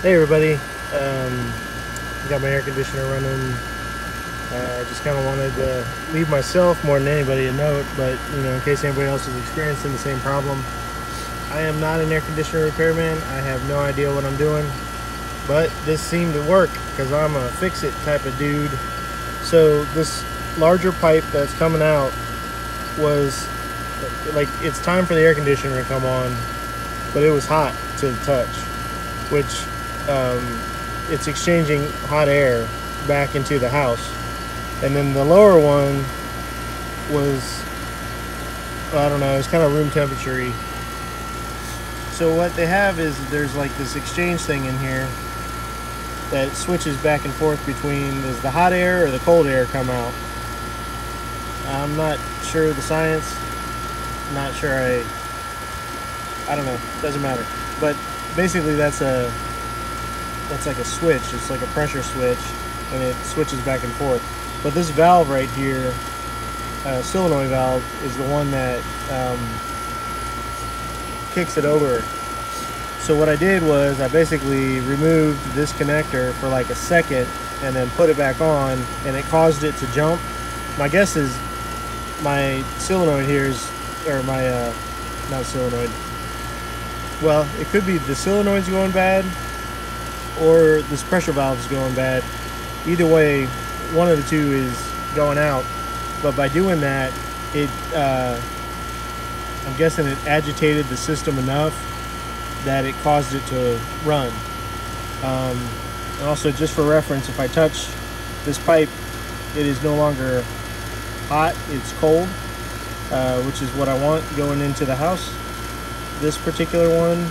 Hey everybody, got my air conditioner running. I just kind of wanted to leave myself more than anybody a note, but in case anybody else is experiencing the same problem. I am not an air conditioner repairman. I have no idea what I'm doing, but this seemed to work because I'm a fix-it type of dude. So this larger pipe that's coming out was like, it's time for the air conditioner to come on, but it was hot to the touch, which it's exchanging hot air back into the house. And then the lower one was, well, I don't know, it's kind of room temperature-y. So what they have is there's like this exchange thing in here that switches back and forth between, does the hot air or the cold air come out? I'm not sure of the science. I'm not sure I don't know, doesn't matter. But basically that's like a switch. It's like a pressure switch, and it switches back and forth. But this valve right here, solenoid valve, is the one that kicks it over. So what I did was I basically removed this connector for like a second and then put it back on, and it caused it to jump. My guess is my solenoid here is, or my not solenoid, well, it could be the solenoid's going bad or this pressure valve is going bad. Either way, one of the two is going out. But by doing that, it I'm guessing it agitated the system enough that it caused it to run. And also, just for reference, if I touch this pipe, it is no longer hot, it's cold, which is what I want going into the house. This particular one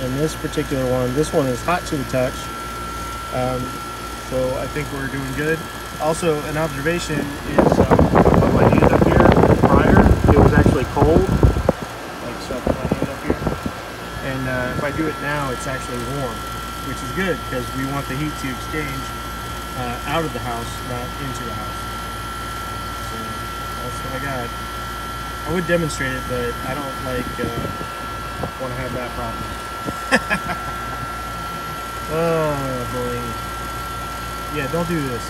and this particular one, this one is hot to the touch, so I think we're doing good. Also, an observation is put my hand up here prior, it was actually cold, like so. I put my hand up here, and if I do it now, it's actually warm, which is good because we want the heat to exchange out of the house, not into the house. So that's what I got. I would demonstrate it, but I don't want to have that problem. Oh boy. Yeah, don't do this.